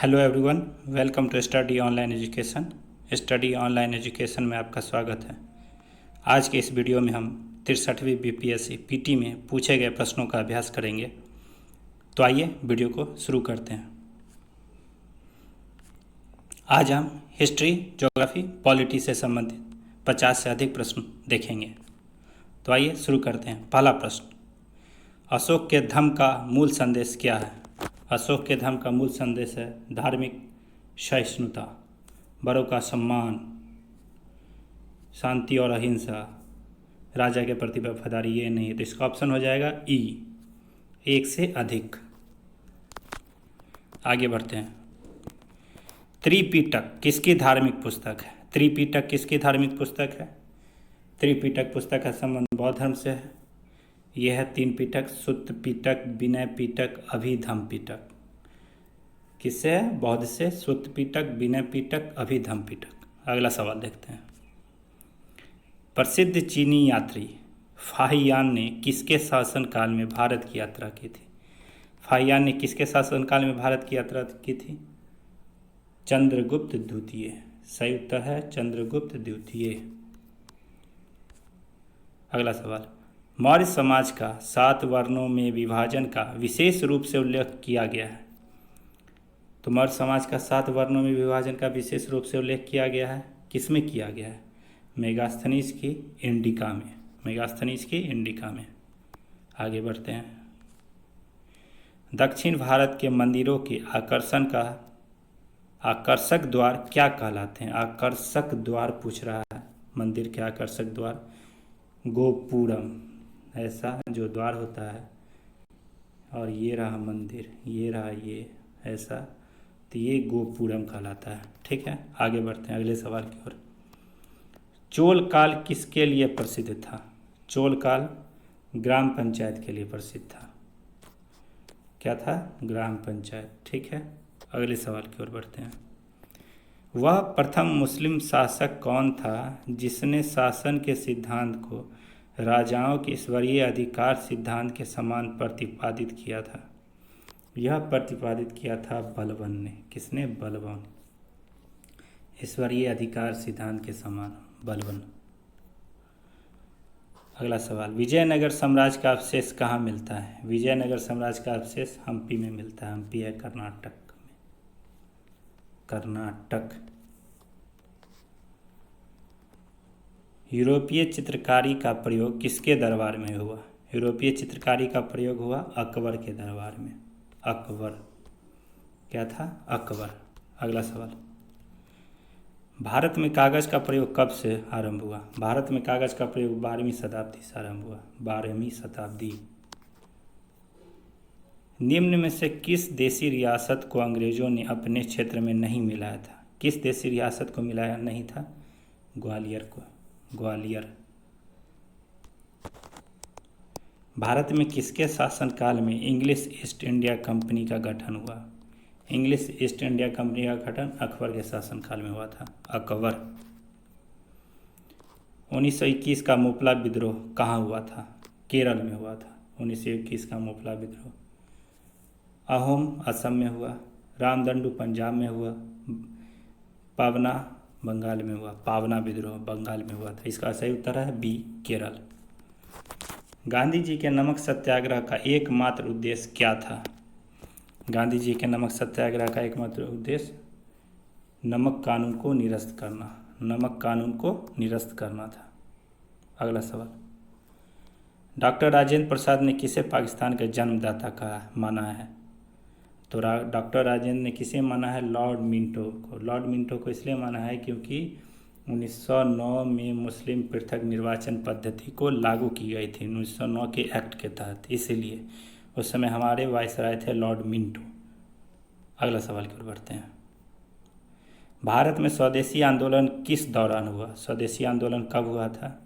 Hello everyone, welcome to study online education. Study online education में आपका स्वागत है। आज के इस वीडियो में हम 63वीं बीपीएससी पीटी में पूछे गए प्रश्नों का अभ्यास करेंगे। तो आइए वीडियो को शुरू करते हैं। आज हम हिस्ट्री, ज्योग्राफी, पॉलिटी से संबंधित 50 से अधिक प्रश्न देखेंगे। तो आइए शुरू करते हैं। पहला प्रश्न, अशोक के धम्म का मूल संदेश क्या है? अशोक के धम्म का मूल संदेश है धार्मिक सहिष्णुता, बड़ों का सम्मान, शांति और अहिंसा, राजा के प्रति वफादारी। ये नहीं है तो इसका ऑप्शन हो जाएगा ई, एक से अधिक। आगे बढ़ते हैं। त्रिपिटक किसकी धार्मिक पुस्तक है? त्रिपिटक किसकी धार्मिक पुस्तक है? त्रिपिटक पुस्तक का संबंध बौद्ध धर्म से है। यह है 3 पिटक, सुत्त पिटक, विनय पिटक, अभिधम्म पिटक। किससे है? बौद्ध से। सुत्त पिटक, विनय पिटक, अभिधम्म पिटक। अगला सवाल देखते हैं। प्रसिद्ध चीनी यात्री फाहियान ने किसके शासनकाल में भारत की यात्रा की थी? फाहियान ने किसके शासनकाल में भारत की यात्रा की थी? चंद्रगुप्त द्वितीय। सही उत्तर है चंद्रगुप्त द्वितीय। अगला सवाल, मौर्य समाज का 7 वर्णों में विभाजन का विशेष रूप से उल्लेख किया गया है। तो मौर्य समाज का 7 वर्णों में विभाजन का विशेष रूप से उल्लेख किया गया है। किसमें किया गया है? मेगास्थनीज की इंडिका में। मेगास्थनीज की इंडिका में। आगे बढ़ते हैं। दक्षिण भारत के मंदिरों के आकर्षण का आकर्षक द्वार क्या कहलाते हैं? आकर्षक द्वार पूछ रहा है। मंदिर के आकर्षक द्वार गोपुरम, ऐसा जो द्वार होता है, और ये रहा मंदिर, ये रहा ये ऐसा, तो ये गोपुरम कहलाता है। ठीक है, आगे बढ़ते हैं अगले सवाल की ओर। चोल काल किसके लिए प्रसिद्ध था? चोल काल ग्राम पंचायत के लिए प्रसिद्ध था। क्या था? ग्राम पंचायत। ठीक है, अगले सवाल की ओर बढ़ते हैं। वह प्रथम मुस्लिम शासक कौन था जिसने शासन के सिद्धांत को राजाओं के ईश्वरीय अधिकार सिद्धांत के समान प्रतिपादित किया था? यह प्रतिपादित किया था बलबन ने। किसने? बलबन। ईश्वरीय अधिकार सिद्धांत के समान, बलबन। अगला सवाल, विजयनगर साम्राज्य का अवशेष कहाँ मिलता है? विजयनगर साम्राज्य का अवशेष हम्पी में मिलता है। हम्पी है कर्नाटक में। कर्नाटक। यूरोपीय चित्रकारी का प्रयोग किसके दरबार में हुआ? यूरोपीय चित्रकारी का प्रयोग हुआ अकबर के दरबार में। अकबर। क्या था? अकबर। अगला सवाल, भारत में कागज का प्रयोग कब से आरंभ हुआ? भारत में कागज का प्रयोग 12वीं शताब्दी से आरंभ हुआ। 12वीं शताब्दी। निम्न में से किस देशी रियासत को अंग्रेजों ने अपने क्षेत्र में नहीं मिलाया था? किस देशी रियासत को मिलाया नहीं था? ग्वालियर को। ग्वालियर। भारत में किसके शासनकाल में इंग्लिश ईस्ट इंडिया कंपनी का गठन हुआ? इंग्लिश ईस्ट इंडिया कंपनी का गठन अकबर के शासनकाल में हुआ था। अकबर। 1921 का मुपला विद्रोह कहाँ हुआ था? केरल में हुआ था। 1921 का मुपला विद्रोह। अहोम असम में हुआ। रामदंडू पंजाब में हुआ। पावना बंगाल में हुआ। पावना विद्रोह बंगाल में हुआ था। इसका सही उत्तर है बी, केरल। गांधी जी के नमक सत्याग्रह का एकमात्र उद्देश्य क्या था? गांधी जी के नमक सत्याग्रह का एकमात्र उद्देश्य नमक कानून को निरस्त करना। नमक कानून को निरस्त करना था। अगला सवाल, डॉक्टर राजेंद्र प्रसाद ने किसे पाकिस्तान के जन्मदाता कहा माना है? तो डॉक्टर राजेंद्र ने किसे माना है? लॉर्ड मिंटो को। लॉर्ड मिंटो को इसलिए माना है क्योंकि 1909 में मुस्लिम पृथक निर्वाचन पद्धति को लागू की गई थी 1909 के एक्ट के तहत, इसीलिए उस समय हमारे वायसराय थे लॉर्ड मिंटो। अगला सवाल की ओर बढ़ते हैं। भारत में स्वदेशी आंदोलन किस दौरान हुआ? स्वदेशी आंदोलन कब हुआ था?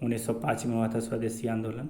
1905 में हुआ था स्वदेशी आंदोलन,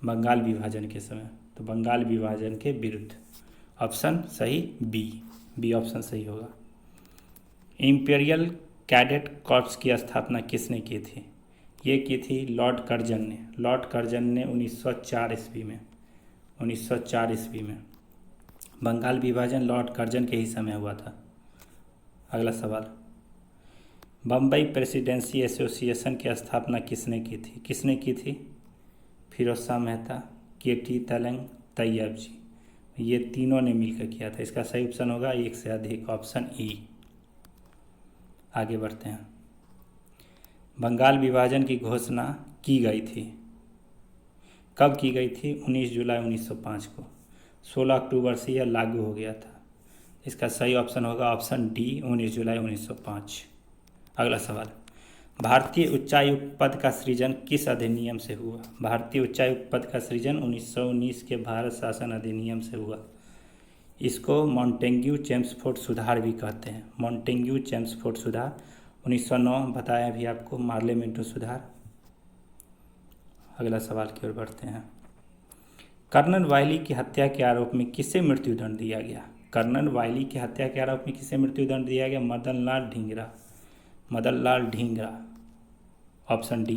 बंगाल विभाजन के समय। तो बंगाल विभाजन के विरुद्ध। ऑप्शन सही बी, बी ऑप्शन सही होगा। इंपीरियल कैडेट कॉर्प्स की स्थापना किसने की थी? ये की थी लॉर्ड कर्जन ने। लॉर्ड कर्जन ने 1904 ईस्वी में। 1904 ईस्वी में बंगाल विभाजन लॉर्ड कर्जन के ही समय हुआ था। अगला सवाल, बम्बई प्रेसिडेंसी एसोसिएशन की स्थापना किसने की थी? किसने की थी? फिरोज शाह मेहता, के.टी. तलंग, तैयब जी। ये तीनों ने मिलकर किया था। इसका सही ऑप्शन होगा एक से अधिक, ऑप्शन ई। आगे बढ़ते हैं। बंगाल विभाजन की घोषणा की गई थी, कब की गई थी? 19 जुलाई 1905 को। 16 अक्टूबर से यह लागू हो गया था। इसका सही ऑप्शन होगा ऑप्शन डी, 19 जुलाई 1905। अगला सवाल, भारतीय उच्चायुक्त पद का सृजन किस अधिनियम से हुआ? भारतीय उच्चायुक्त पद का सृजन 1919 के भारत शासन अधिनियम से हुआ। इसको मॉन्टेग्यू चेम्सफोर्ड सुधार भी कहते हैं। मॉन्टेग्यू चेम्सफोर्ड सुधार 1909 बताया भी आपको, मार्लेमेंटो सुधार। अगला सवाल की ओर बढ़ते हैं। कर्नल वायली की हत्या के आरोप में किसे मृत्युदंड दिया गया? कर्नल वायली की हत्या के आरोप में किसे मृत्युदंड दिया गया? Madan Lal Dhingra. Madan Lal Dhingra, option D.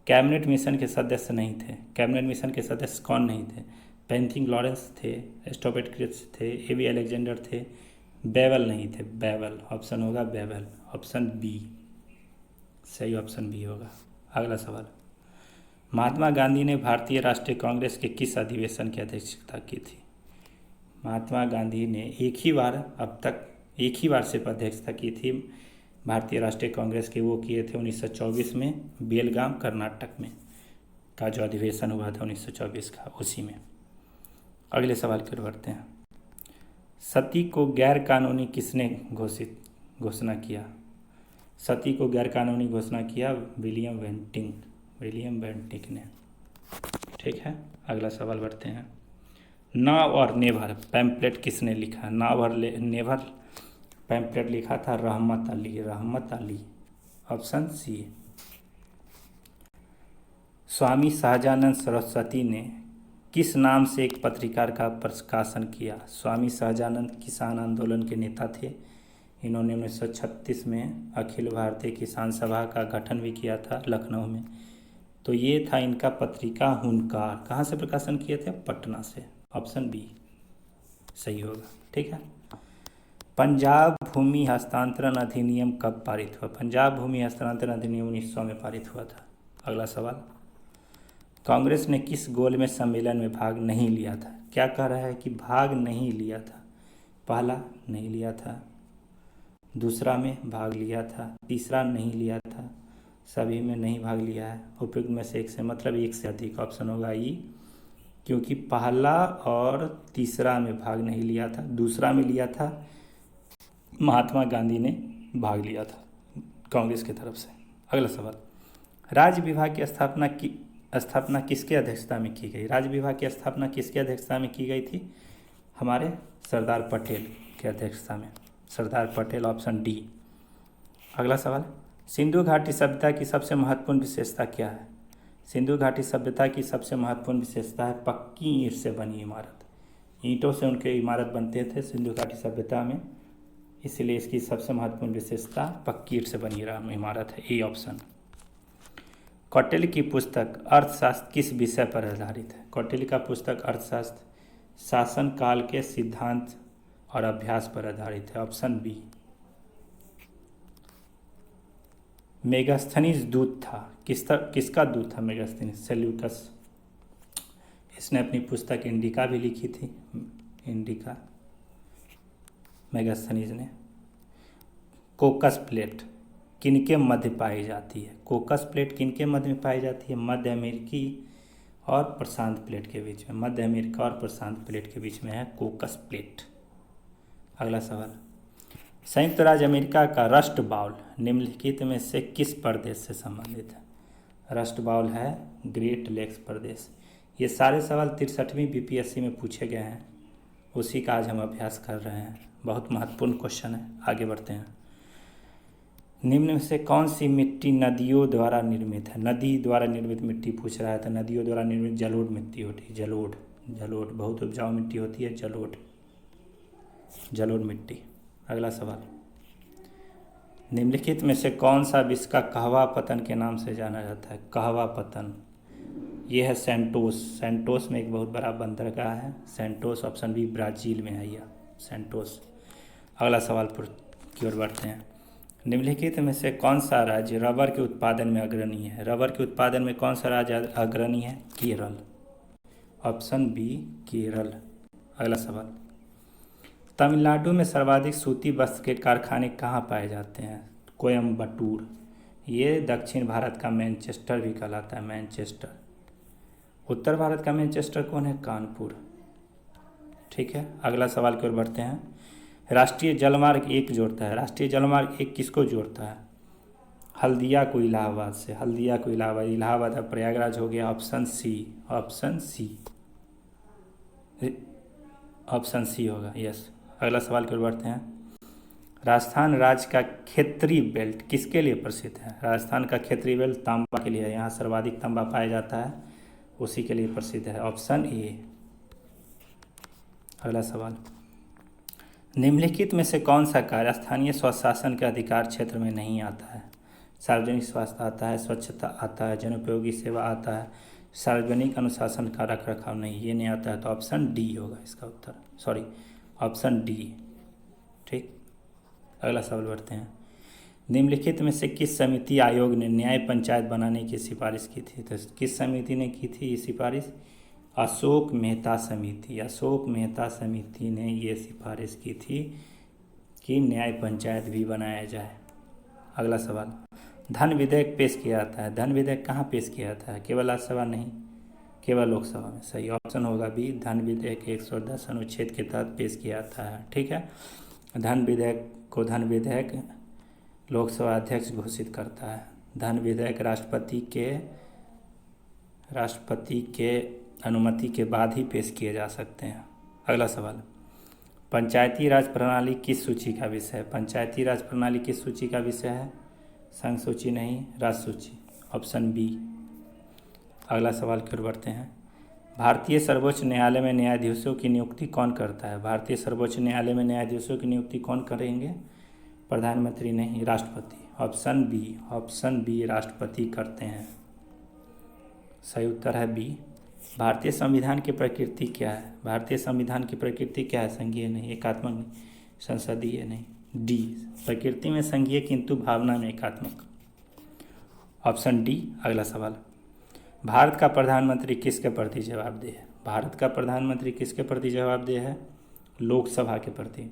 Cabinet mission के सदस्य नहीं थे। कैबिनेट मिशन के सदस्य कौन नहीं थे? पेंथिंग लॉरेंस थे, स्टॉपेट क्रिप्स थे, ए.बी. अलेक्जेंडर थे, बेवल नहीं थे। बेवल, ऑप्शन होगा बेवल, ऑप्शन बी। सही ऑप्शन बी होगा। अगला सवाल, महात्मा गांधी ने भारतीय राष्ट्रीय कांग्रेस के किस अधिवेशन की अध्यक्षता की थी? महात्मा गांधी ने एक ही बार सिर्फ अध्यक्षता की थी भारतीय राष्ट्रीय कांग्रेस के। वो किए थे 1924 में, बेलगाम कर्नाटक में का जो अधिवेशन हुआ था 1924 का, उसी में। अगले सवाल की ओर बढ़ते हैं। सती को गैर कानूनी किसने घोषणा किया? सती को गैर कानूनी घोषणा किया विलियम बेंटिक ने। ठीक है, अगला सवाल बढ़ते हैं। नाव और नेवर पैम्पलेट किसने लिखा? नाव और नेवर पैम्पलेट लिखा था रहमत अली, ऑप्शन सी। स्वामी सहजानंद सरस्वती ने किस नाम से एक पत्रिका का प्रकाशन किया? स्वामी सहजानंद किसान आंदोलन के नेता थे। इन्होंने 1936 में अखिल भारतीय किसान सभा का गठन भी किया था लखनऊ में। तो ये था इनका पत्रिका हुनकार। कहाँ से प्रकाशन किए थे? पटना से, ऑप्शन बी सही होगा। ठीक है। पंजाब भूमि हस्तांतरण अधिनियम कब पारित हुआ? पंजाब भूमि हस्तांतरण अधिनियम 1900 में पारित हुआ था। अगला सवाल, कांग्रेस ने किस गोलमेज सम्मेलन में भाग नहीं लिया था? क्या कह रहा है कि भाग नहीं लिया था? पहला नहीं लिया था, दूसरा में भाग लिया था, तीसरा नहीं लिया था, सभी में नहीं भाग लिया है। उपयुक्त में से एक से, मतलब एक से अधिक, ऑप्शन होगा ई। क्योंकि पहला और तीसरा में भाग नहीं लिया था, दूसरा में लिया था, महात्मा गांधी ने भाग लिया था कांग्रेस की तरफ से। अगला सवाल, राज्य विभाग की स्थापना किसके अध्यक्षता में की गई? राज्य विभाग की स्थापना किसके अध्यक्षता में की गई थी? हमारे सरदार पटेल की अध्यक्षता में, सरदार पटेल, ऑप्शन डी। अगला सवाल, सिंधु घाटी सभ्यता की सबसे महत्वपूर्ण विशेषता क्या है? सिंधु घाटी सभ्यता की सबसे महत्वपूर्ण विशेषता है पक्की ईंट से बनी इमारत। ईंटों से उनके इमारत बनते थे सिंधु घाटी सभ्यता में, इसलिए इसकी सबसे महत्वपूर्ण विशेषता पक्की ईंट से बनी इमारत है, ए ऑप्शन। कौटिल्य की पुस्तक अर्थशास्त्र किस विषय पर आधारित है? कौटिल्य का पुस्तक अर्थशास्त्र शासन काल के सिद्धांत और अभ्यास पर आधारित है, ऑप्शन बी। मेगास्थनीज दूत था, किसका दूत था मेगास्थनीज? सेल्यूकस। इसने अपनी पुस्तक इंडिका भी लिखी थी, इंडिका, मेगास्थनीज ने। कोकस प्लेट किनके मध्य पाई जाती है? कोकस प्लेट किनके मध्य में पाई जाती है? मध्य अमेरिकी और प्रशांत प्लेट के बीच में, मध्य अमेरिका और प्रशांत प्लेट के बीच में है कोकस प्लेट। अगला सवाल, संयुक्त राज्य अमेरिका का रस्ट बाउल निम्नलिखित में से किस प्रदेश से संबंधित है? रस्ट बाउल है ग्रेट लेक्स प्रदेश। ये सारे सवाल 63वीं बीपीएससी में पूछे गए हैं, उसी का आज हम अभ्यास कर रहे हैं। बहुत महत्वपूर्ण क्वेश्चन है। आगे बढ़ते हैं। निम्न में से कौन सी मिट्टी नदियों द्वारा निर्मित है? नदी द्वारा निर्मित मिट्टी पूछ रहा है, तो नदियों द्वारा निर्मित जलोढ़ मिट्टी होती है। जलोढ़ बहुत उपजाऊ मिट्टी होती है, जलोढ़ मिट्टी। अगला सवाल, निम्नलिखित में से कौन सा विश्व का कहवा पतन के नाम से जाना जाता है? कहवा पतन ये है सेंटोस। सेंटोस में एक बहुत बड़ा बंदरगाह है सेंटोस। ऑप्शन बी ब्राज़ील में है यह सेंटोस। अगला सवाल पर की ओर बढ़ते हैं। निम्नलिखित में से कौन सा राज्य रबर के उत्पादन में अग्रणी है? रबर के उत्पादन में कौन सा राज्य अग्रणी है? केरल। Option B Kerala. अगला सवाल, तमिलनाडु में सर्वाधिक सूती वस्त्र के कारखाने कहाँ पाए जाते हैं? कोयम्बटूर। ये दक्षिण भारत का मैनचेस्टर भी कहलाता है, मैनचेस्टर। उत्तर भारत का मैनचेस्टर कौन है? कानपुर। ठीक है, अगला सवाल की ओर बढ़ते हैं। राष्ट्रीय जलमार्ग 1 जोड़ता है, राष्ट्रीय जलमार्ग 1 किसको जोड़ता है? हल्दिया को इलाहाबाद से, हल्दिया को इलाहाबाद, इलाहाबाद अब प्रयागराज हो गया। Option C, option C, option C होगा, यस। अगला सवाल की ओर बढ़ते हैं। राजस्थान राज्य का क्षेत्रीय बेल्ट किसके लिए प्रसिद्ध है? राजस्थान का क्षेत्रीय बेल्ट तांबा के लिए है, यहाँ सर्वाधिक तांबा पाया जाता है, उसी के लिए प्रसिद्ध है। Option A. अगला सवाल, निम्नलिखित में से कौन सा कार्य स्थानीय स्वशासन के अधिकार क्षेत्र में नहीं आता है? सार्वजनिक स्वास्थ्य आता है, स्वच्छता आता है, जनोपयोगी सेवा आता है, सार्वजनिक अनुशासन का रख रखाव नहीं, ये नहीं आता है, तो ऑप्शन डी होगा इसका उत्तर, सॉरी ऑप्शन डी। ठीक, अगला सवाल बढ़ते हैं। निम्नलिखित में से किस समिति आयोग ने न्याय पंचायत बनाने की सिफारिश की थी? तो किस समिति ने की थी ये सिफारिश? अशोक मेहता समिति। अशोक मेहता समिति ने ये सिफारिश की थी कि न्याय पंचायत भी बनाया जाए। अगला सवाल, धन विधेयक पेश किया जाता है, धन विधेयक कहाँ पेश किया जाता है? केवल राज्यसभा नहीं, केवल लोकसभा में। सही ऑप्शन होगा बी, धन विधेयक 110 अनुच्छेद के तहत पेश किया जाता है। ठीक है, धन विधेयक को धन विधेयक लोकसभा अध्यक्ष घोषित करता है। धन विधेयक राष्ट्रपति के अनुमति के बाद ही पेश किए जा सकते हैं। अगला सवाल, पंचायती राज प्रणाली किस सूची का विषय है? पंचायती राज प्रणाली किस सूची का विषय है? संघ सूची नहीं, राज्य सूची। Option B. अगला सवाल की ओर बढ़ते हैं। भारतीय सर्वोच्च न्यायालय में न्यायाधीशों की नियुक्ति कौन करता है? भारतीय सर्वोच्च न्यायालय में न्यायाधीशों की नियुक्ति कौन करेंगे? प्रधानमंत्री नहीं, राष्ट्रपति। ऑप्शन बी, ऑप्शन बी राष्ट्रपति करते हैं। सही उत्तर है बी। भारतीय संविधान की प्रकृति क्या है? भारतीय संविधान की प्रकृति क्या है? संघीय नहीं, एकात्मक नहीं, संसदीय नहीं। डी, प्रकृति में संघीय किंतु भावना में एकात्मक। Option D. अगला सवाल, भारत का प्रधानमंत्री किसके प्रति जवाबदेह है? भारत का प्रधानमंत्री किसके प्रति जवाबदेह है? लोकसभा के प्रति।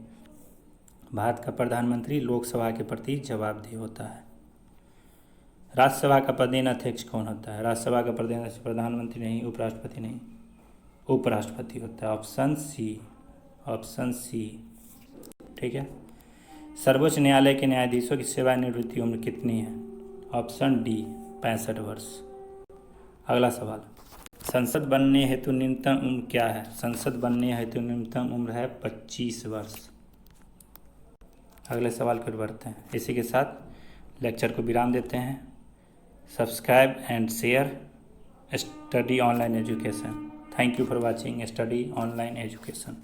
भारत का प्रधानमंत्री लोकसभा के प्रति जवाबदेह होता है। राज्यसभा का प्रधान अध्यक्ष कौन होता है? राज्यसभा का प्रधान अध्यक्ष प्रधानमंत्री नहीं, उपराष्ट्रपति नहीं, उपराष्ट्रपति होता है। Option C, option C. ठीक है, सर्वोच्च न्यायालय के न्यायाधीशों की सेवानिवृत्ति उम्र कितनी है? ऑप्शन डी, 65 वर्ष। अगला सवाल, संसद बनने हेतु न्यूनतम उम्र क्या है? संसद बनने हेतु न्यूनतम उम्र है 25 वर्ष। अगले सवाल पर बढ़ते हैं। इसी के साथ लेक्चर को विराम देते हैं। Subscribe and share study online education. Thank you for watching study online education.